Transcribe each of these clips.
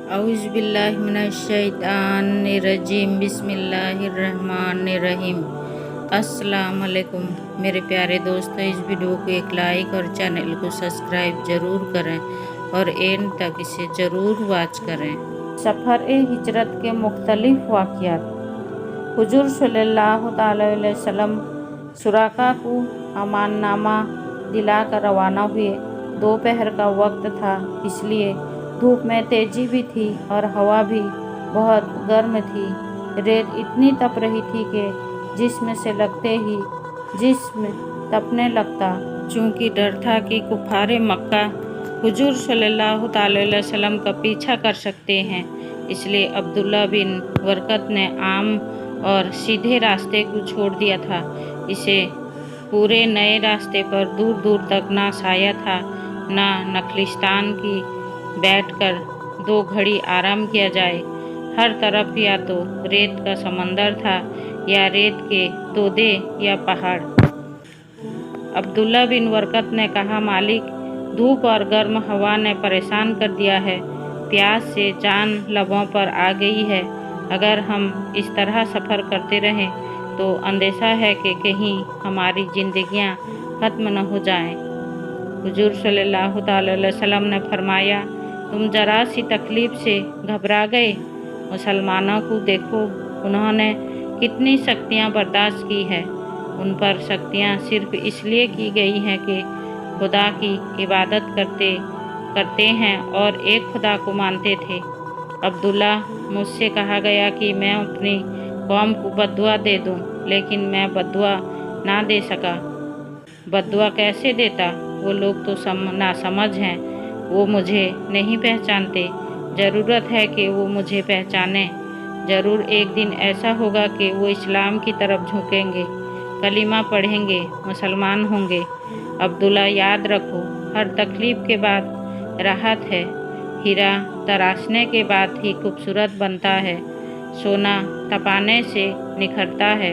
औज़ुबिल्लाहिमिनश्शैतानिर्रजीम बिस्मिल्लाहिर्रहमानिर्रहीम। अस्सलाम वालेकुम मेरे प्यारे दोस्तों, इस वीडियो को एक लाइक और चैनल को सब्सक्राइब ज़रूर करें और एंड तक इसे ज़रूर वॉच करें। सफ़र-ए-हिजरत के मुख्तलिफ वाक़ियात। हुज़ूर सल्लल्लाहु अलैहि वसल्लम सुराका को अमाननामा दिलाकर रवाना हुए। दोपहर का वक्त था, इसलिए धूप में तेजी भी थी और हवा भी बहुत गर्म थी। रेत इतनी तप रही थी कि जिस्म से लगते ही जिस्म तपने लगता। चूँकि डर था कि कुफ़ारे मक्का हुजूर सल्लल्लाहु अलैहि वसल्लम का पीछा कर सकते हैं, इसलिए अब्दुल्ला बिन वरकत ने आम और सीधे रास्ते को छोड़ दिया था। इसे पूरे नए रास्ते पर दूर दूर तक ना साया था, ना नखलिस्तान की बैठकर 2 घड़ी आराम किया जाए। हर तरफ या तो रेत का समंदर था या रेत के तोदे या पहाड़। अब्दुल्ला बिन वरकत ने कहा, मालिक, धूप और गर्म हवा ने परेशान कर दिया है। प्यास से जान लबों पर आ गई है। अगर हम इस तरह सफ़र करते रहें तो अंदेशा है कि कहीं हमारी जिंदगियां ख़त्म न हो जाएं। हुजूर सल्लल्लाहु अलैहि वसल्लम ने फरमाया, तुम जरा सी तकलीफ़ से घबरा गए। मुसलमानों को देखो, उन्होंने कितनी शक्तियाँ बर्दाश्त की है। उन पर शक्तियाँ सिर्फ इसलिए की गई हैं कि खुदा की इबादत करते हैं और एक खुदा को मानते थे। अब्दुल्ला, मुझसे कहा गया कि मैं अपनी कौम को बद्दुआ दे दूं, लेकिन मैं बद्दुआ ना दे सका। बद्दुआ कैसे देता? वो लोग तो नासमझ हैं, वो मुझे नहीं पहचानते। ज़रूरत है कि वो मुझे पहचाने। ज़रूर एक दिन ऐसा होगा कि वो इस्लाम की तरफ झुकेंगे, कलीमा पढ़ेंगे, मुसलमान होंगे। अब्दुल्ला, याद रखो, हर तकलीफ़ के बाद राहत है। हीरा तराशने के बाद ही खूबसूरत बनता है। सोना तपाने से निखरता है।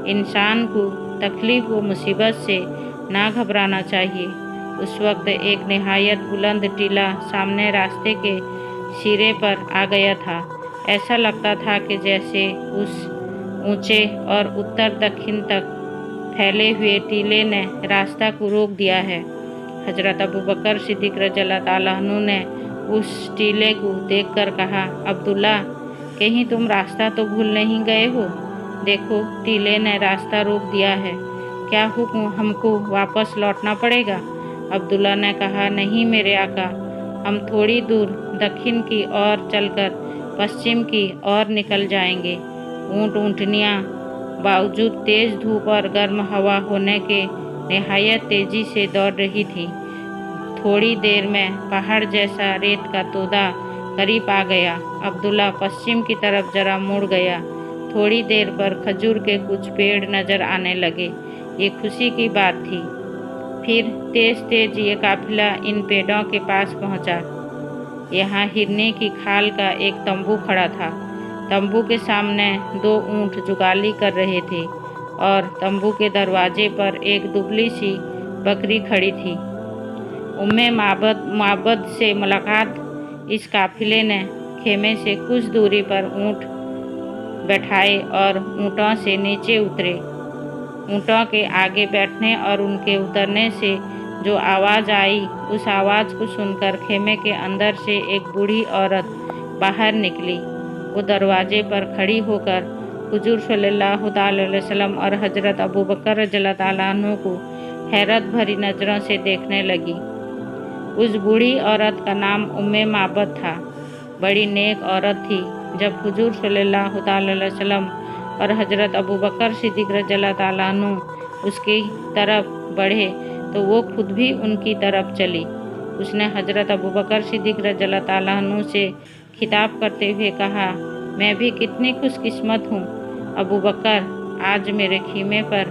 इंसान को तकलीफ़ व मुसीबत से ना घबराना चाहिए। उस वक्त एक निहायत बुलंद टीला सामने रास्ते के सिरे पर आ गया था। ऐसा लगता था कि जैसे उस ऊंचे और उत्तर दक्षिण तक फैले हुए टीले ने रास्ता को रोक दिया है। हज़रत अबू बकर सिद्दीक़ रज़ियल्लाहु ताला अन्हु ने उस टीले को देखकर कहा, अब्दुल्ला, कहीं तुम रास्ता तो भूल नहीं गए हो? देखो, टीले ने रास्ता रोक दिया है। क्या हुक्म, हमको वापस लौटना पड़ेगा? अब्दुल्ला ने कहा, नहीं मेरे आका, हम थोड़ी दूर दक्षिण की ओर चलकर पश्चिम की ओर निकल जाएंगे। ऊँटनियाँ बावजूद तेज़ धूप और गर्म हवा होने के निहायत तेज़ी से दौड़ रही थी। थोड़ी देर में पहाड़ जैसा रेत का तोदा करीब आ गया। अब्दुल्ला पश्चिम की तरफ जरा मुड़ गया। थोड़ी देर पर खजूर के कुछ पेड़ नज़र आने लगे। ये खुशी की बात थी। फिर तेज़ तेज़ ये काफिला इन पेड़ों के पास पहुंचा। यहाँ हिरनी की खाल का एक तंबू खड़ा था। तंबू के सामने 2 ऊँट जुगाली कर रहे थे और तंबू के दरवाजे पर एक दुबली सी बकरी खड़ी थी। उम्मे माबद से मुलाकात। इस काफिले ने खेमे से कुछ दूरी पर ऊँट बैठाए और ऊँटों से नीचे उतरे। ऊँटों के आगे बैठने और उनके उतरने से जो आवाज़ आई, उस आवाज़ को सुनकर खेमे के अंदर से एक बूढ़ी औरत बाहर निकली। वो दरवाजे पर खड़ी होकर हुजूर सल्लल्लाहु अलैहि वसल्लम और हज़रत अबू बकर रज़ियल्लाहु ताला अन्हु को हैरत भरी नज़रों से देखने लगी। उस बूढ़ी औरत का नाम उम्मे माबद था। बड़ी नेक औरत थी। जब हुजूर सल्लल्लाहु अलैहि वसल्लम और हज़रत अबू बकर सिद्दीक़ रज़ियल्लाहु ताला अन्हु उसकी तरफ बढ़े तो वो खुद भी उनकी तरफ चली। उसने हज़रत अबू बकर सिद्दीक़ रज़ियल्लाहु ताला अन्हु से खिताब करते हुए कहा, मैं भी कितनी खुशकिस्मत हूँ अबू बकर, आज मेरे खीमे पर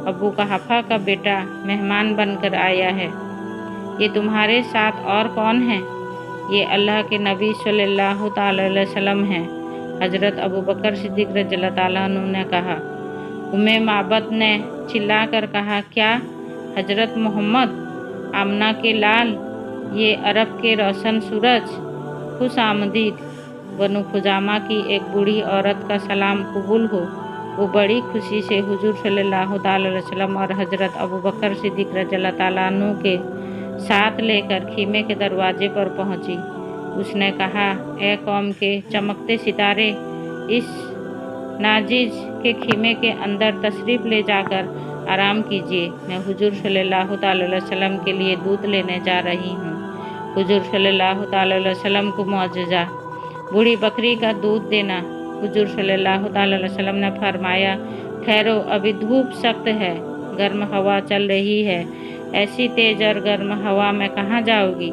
अबू कहाफा का बेटा मेहमान बनकर आया है। ये तुम्हारे साथ और कौन है? ये अल्लाह के नबी सल्लल्लाहु अलैहि वसल्लम हैं। हज़रत अबू बकर सिद्दीक़ रज़ियल्लाहु ताला अन्हु ने कहा। उम्मे माबद ने चिल्लाकर कहा, क्या हज़रत मोहम्मद, आमना के लाल, ये अरब के रोशन सूरज, खुश आमदीद। बनु खुजामा की एक बूढ़ी औरत का सलाम कबूल हो। वो बड़ी खुशी से हुजूर सल्लल्लाहु अलैहि वसल्लम और हज़रत अबू बकर सिद्दीक़ रज़ियल्लाहु ताला अन्हु के साथ लेकर खीमे के दरवाजे पर पहुंची। उसने कहा, ए कौम के चमकते सितारे, इस नाजिज के खीमे के अंदर तशरीफ़ ले जाकर आराम कीजिए। मैं हुजूर सल्लल्लाहु अलैहि वसल्लम के लिए दूध लेने जा रही हूँ। हुजूर सल्लल्लाहु अलैहि वसल्लम को मौजज़ा, बूढ़ी बकरी का दूध देना। हुजूर सल्लल्लाहु अलैहि वसल्लम ने फरमाया, ठहरो, अभी धूप सख्त है, गर्म हवा चल रही है, ऐसी तेज और गर्म हवा में कहाँ जाओगी?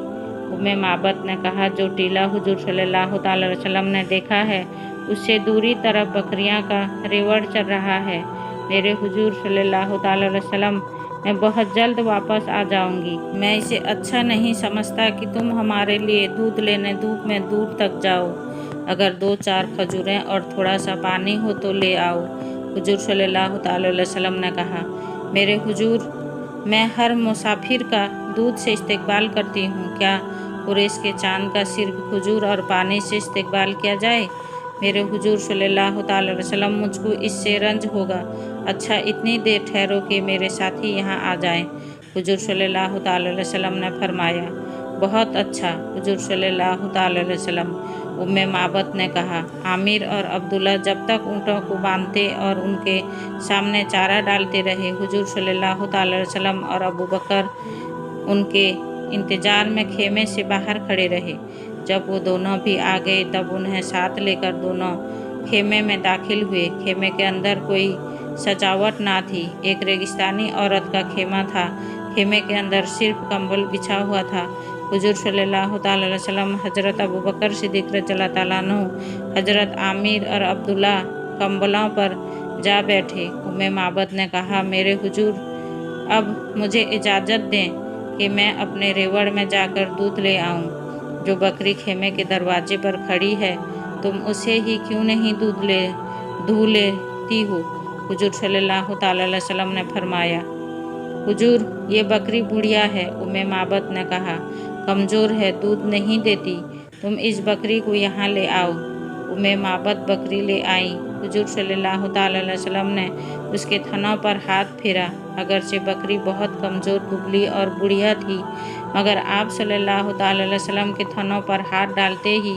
उम्मे माबद ने कहा, जो टीला हुजूर सल्लल्लाहु अलैहि वसल्लम ने देखा है उससे दूरी तरफ बकरियां का रेवड़ चल रहा है। मेरे हुजूर सल्लल्लाहु अलैहि वसल्लम, मैं बहुत जल्द वापस आ जाऊंगी। मैं इसे अच्छा नहीं समझता कि तुम हमारे लिए दूध लेने धूप में दूर तक जाओ। अगर 2-4 खजूरें और थोड़ा सा पानी हो तो ले आओ। हुजूर सल्लल्लाहु अलैहि वसल्लम ने कहा, मेरे हुजूर, मैं हर मुसाफिर का दूध से इस्तकबाल करती हूँ। क्या कुरैश के चांद का सिर्फ खजूर और पानी से इस्तकबाल किया जाए? मेरे हुजूर सल्लल्लाहु अलैहि वसल्लम, मुझको इससे रंज होगा। अच्छा, इतनी देर ठहरो कि मेरे साथी यहाँ आ जाएं। हुजूर सल्लल्लाहु अलैहि वसल्लम ने फरमाया, बहुत अच्छा हुजूर सल्लल्लाहु अलैहि वसल्लम। उम्मे माबद ने कहा, आमिर और अब्दुल्ला जब तक ऊँटों को बांधते और उनके सामने चारा डालते रहे, हुजूर सल्लल्लाहु अलैहि वसल्लम और अबू बकर उनके इंतजार में खेमे से बाहर खड़े रहे। जब वो दोनों भी आ गए तब उन्हें साथ लेकर दोनों खेमे में दाखिल हुए। खेमे के अंदर कोई सजावट ना थी, एक रेगिस्तानी औरत का खेमा था। खेमे के अंदर सिर्फ कंबल बिछा हुआ था। हुजूर सल्लल्लाहु अलैहि वसल्लम, हज़रत अबू बकर सिद्दीक़ रज़ियल्लाहु ताला अन्हु, हज़रत आमिर और अब्दुल्ला कंबलों पर जा बैठे। उम्मे माबद ने कहा, मेरे हुजूर, अब मुझे इजाज़त दें कि मैं अपने रेवड़ में जाकर दूध ले आऊं। जो बकरी खेमे के दरवाजे पर खड़ी है, तुम उसे ही क्यों नहीं दूध लेती हो? हुजूर सल्लल्लाहु अलैहि वसल्लम ने फरमाया, हुजूर, ये बकरी बुढ़िया है। उम्मे माबद ने कहा, कमज़ोर है, दूध नहीं देती, तुम इस बकरी को यहाँ ले आओ। उम्मे माबद बकरी ले आई। हुजूर सल्लल्लाहु अलैहि वसल्लम ने उसके थनों पर हाथ फेरा। अगरचे बकरी बहुत कमज़ोर, दुबली और बुढ़िया थी, मगर आप सल्लल्लाहु अलैहि वसल्लम के थनों पर हाथ डालते ही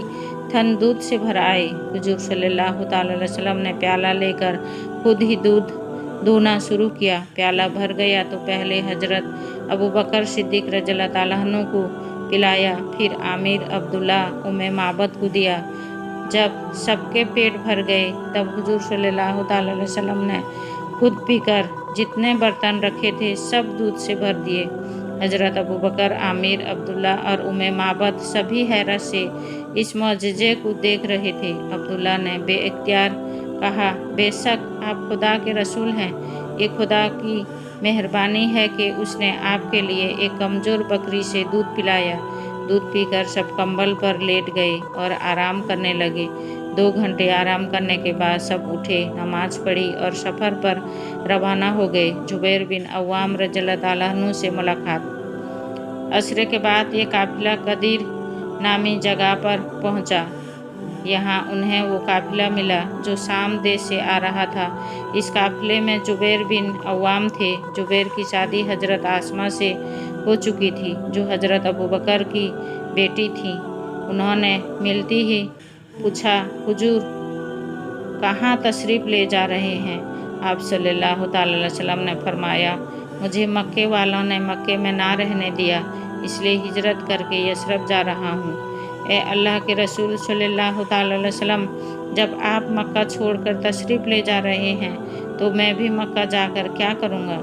थन दूध से भर आए। हुजूर सल्लल्लाहु अलैहि वसल्लम ने प्याला लेकर खुद ही दूध दूहना शुरू किया। प्याला भर गया तो पहले हज़रत अबू बकर सिद्दीक़ रज़ियल्लाहु ताला अन्हु को पिलाया, फिर आमिर, अब्दुल्ला, उम्मे माबद को दिया। जब सबके पेट भर गए तब हुजूर सल्लल्लाहु अलैहि वसल्लम ने खुद पीकर जितने बर्तन रखे थे सब दूध से भर दिए। हज़रत अबू बकर, आमिर, अब्दुल्ला और उम्मे माबद सभी हैरत से इस मौजज़े को देख रहे थे। अब्दुल्ला ने बेइख्तियार कहा, बेशक आप खुदा के रसूल हैं। ये खुदा की मेहरबानी है कि उसने आपके लिए एक कमज़ोर बकरी से दूध पिलाया। दूध पीकर सब कंबल पर लेट गए और आराम करने लगे। 2 घंटे आराम करने के बाद सब उठे, नमाज पढ़ी और सफ़र पर रवाना हो गए। जुबैर बिन अव्वाम रज़ियल्लाहु ताला अन्हु से मुलाकात। असर के बाद ये काफ़िला कदीर नामी जगह पर पहुंचा। यहाँ उन्हें वो काफ़िला मिला जो शाम देश से आ रहा था। इस काफ़िले में जुबैर बिन अव्वाम थे। जुबैर की शादी हज़रत आसमा से हो चुकी थी, जो हज़रत अबू बकर की बेटी थी। उन्होंने मिलती ही पूछा, हुजूर, कहाँ तशरीफ़ ले जा रहे हैं? आप सल्लल्लाहु अलैहि वसल्लम ने फरमाया, मुझे मक्के वालों ने मक्के में ना रहने दिया, इसलिए हिजरत करके यसरब जा रहा हूँ। ए अल्लाह के रसूल सल्लल्लाहु अलैहि वसल्लम, जब आप मक्का छोड़कर तशरीफ़ ले जा रहे हैं तो मैं भी मक्का जाकर क्या करूँगा?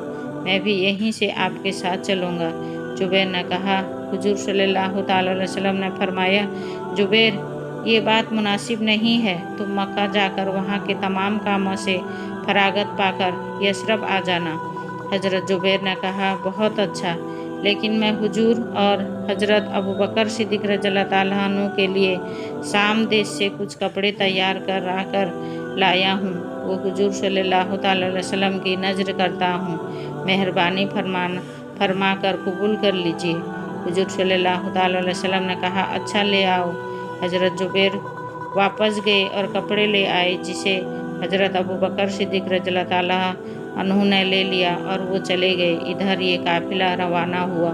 मैं भी यहीं से आपके साथ चलूँगा। जुबैर ने कहा, हुजूर सल्लल्लाहु अलैहि वसल्लम ने फरमाया, जुबैर, ये बात मुनासिब नहीं है। तुम मक्का जाकर वहाँ के तमाम कामों से फरागत पाकर यसरब आ जाना। हज़रत जुबैर ने कहा, बहुत अच्छा, लेकिन मैं हुजूर और हज़रत अबू बकर सिद्दीक़ रज़ियल्लाहु ताला अन्हु के लिए शाम देश से कुछ कपड़े तैयार कर लाया हूँ। वो हुजूर सल्लल्लाहु अलैहि वसल्लम की नज़र करता हूँ, मेहरबानी फरमा कर कबूल कर लीजिए। हुजूर सल्लल्लाहु अलैहि वसल्लम ने कहा, अच्छा, ले आओ। हज़रत जुबैर वापस गए और कपड़े ले आए, जिसे हजरत अबू बकर सिद्दीक रज़ियल्लाहु ताला अन्हु ने ले लिया और वो चले गए। इधर ये काफिला रवाना हुआ।